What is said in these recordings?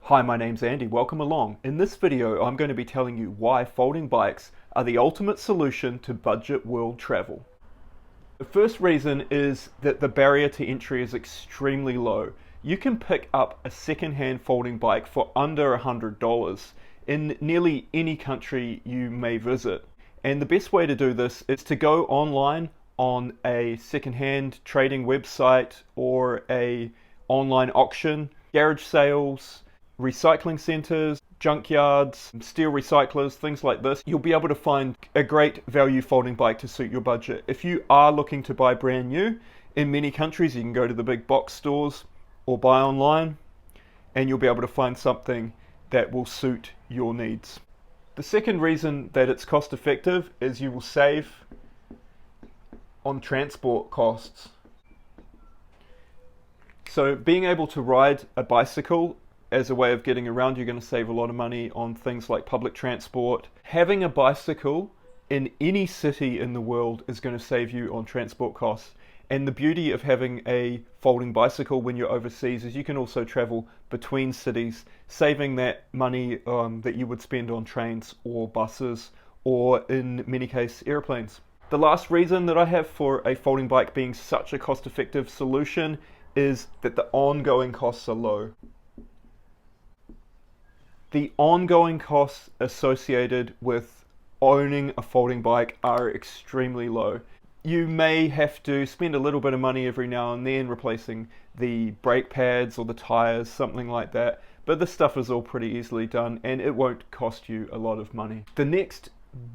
Hi, my name's Andy, welcome along. In this video, I'm going to be telling you why folding bikes are the ultimate solution to budget world travel. The first reason is that the barrier to entry is extremely low. You can pick up a second-hand folding bike for under $100 in nearly any country you may visit. And the best way to do this is to go online on a second-hand trading website or a online auction, garage sales, recycling centers, junkyards, steel recyclers, things like this. You'll be able to find a great value folding bike to suit your budget. If you are looking to buy brand new, in many countries you can go to the big box stores or buy online and you'll be able to find something that will suit your needs. The second reason that it's cost effective is you will save on transport costs. So being able to ride a bicycle as a way of getting around, you're going to save a lot of money on things like public transport. Having a bicycle in any city in the world is going to save you on transport costs. And the beauty of having a folding bicycle when you're overseas is you can also travel between cities, saving that money that you would spend on trains or buses or in many cases airplanes. The last reason that I have for a folding bike being such a cost-effective solution is that the ongoing costs are low. The ongoing costs associated with owning a folding bike are extremely low. You may have to spend a little bit of money every now and then replacing the brake pads or the tires, something like that, but this stuff is all pretty easily done and it won't cost you a lot of money. The next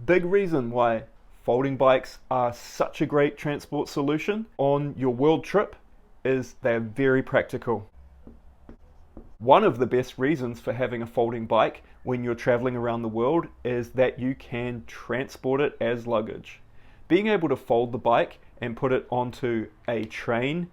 big reason why folding bikes are such a great transport solution on your world trip is they're very practical. One of the best reasons for having a folding bike when you're traveling around the world is that you can transport it as luggage. Being able to fold the bike and put it onto a train,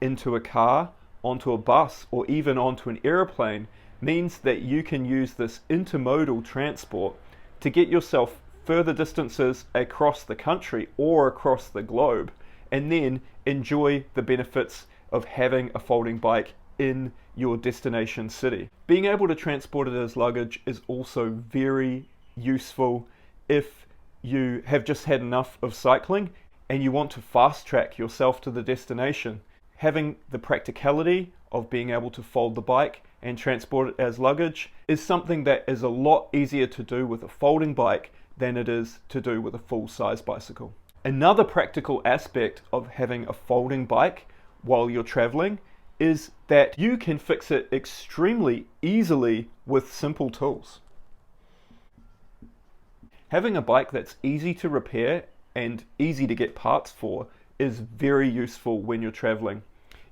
into a car, onto a bus, or even onto an airplane means that you can use this intermodal transport to get yourself further distances across the country or across the globe, and then enjoy the benefits of having a folding bike in your destination city. Being able to transport it as luggage is also very useful if you have just had enough of cycling and you want to fast track yourself to the destination. Having the practicality of being able to fold the bike and transport it as luggage is something that is a lot easier to do with a folding bike than it is to do with a full-size bicycle. Another practical aspect of having a folding bike while you're traveling is that you can fix it extremely easily with simple tools. Having a bike that's easy to repair and easy to get parts for is very useful when you're traveling.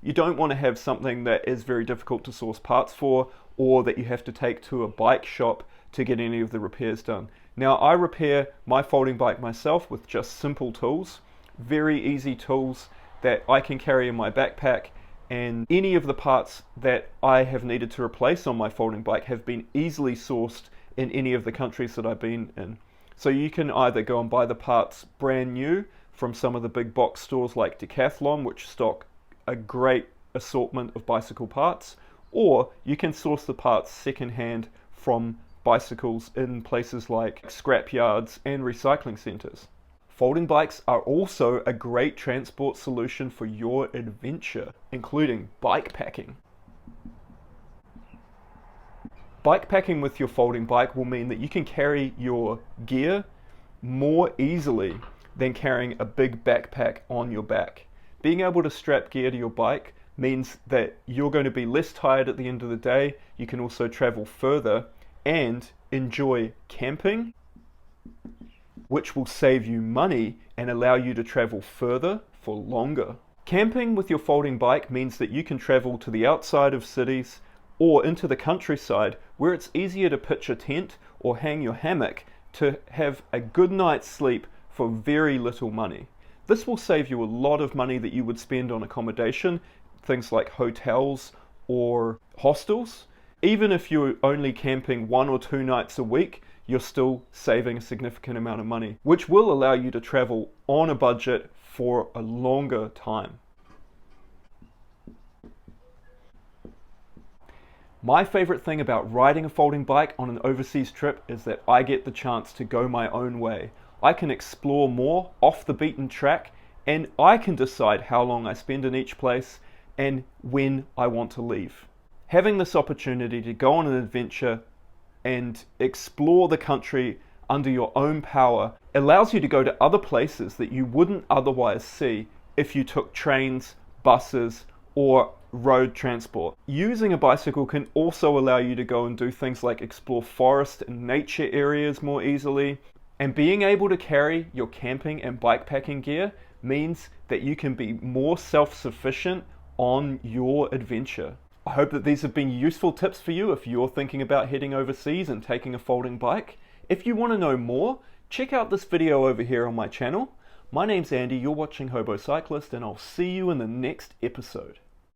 You don't want to have something that is very difficult to source parts for or that you have to take to a bike shop to get any of the repairs done. Now, I repair my folding bike myself with just simple tools, very easy tools that I can carry in my backpack, and any of the parts that I have needed to replace on my folding bike have been easily sourced in any of the countries that I've been in. So you can either go and buy the parts brand new from some of the big box stores like Decathlon, which stock a great assortment of bicycle parts, or you can source the parts secondhand from bicycles in places like scrap yards and recycling centers. Folding bikes are also a great transport solution for your adventure, including bikepacking. Bikepacking with your folding bike will mean that you can carry your gear more easily than carrying a big backpack on your back. Being able to strap gear to your bike means that you're going to be less tired at the end of the day. You can also travel further and enjoy camping, which will save you money and allow you to travel further for longer. Camping with your folding bike means that you can travel to the outside of cities or into the countryside where it's easier to pitch a tent or hang your hammock to have a good night's sleep for very little money. This will save you a lot of money that you would spend on accommodation, things like hotels or hostels. Even if you're only camping 1 or 2 nights a week, you're still saving a significant amount of money, which will allow you to travel on a budget for a longer time. My favorite thing about riding a folding bike on an overseas trip is that I get the chance to go my own way. I can explore more off the beaten track, and I can decide how long I spend in each place and when I want to leave. Having this opportunity to go on an adventure and explore the country under your own power allows you to go to other places that you wouldn't otherwise see if you took trains, buses, or road transport. Using a bicycle can also allow you to go and do things like explore forest and nature areas more easily. And being able to carry your camping and bikepacking gear means that you can be more self-sufficient on your adventure. I hope that these have been useful tips for you if you're thinking about heading overseas and taking a folding bike. If you want to know more, check out this video over here on my channel. My name's Andy, you're watching Hobocyclist, and I'll see you in the next episode.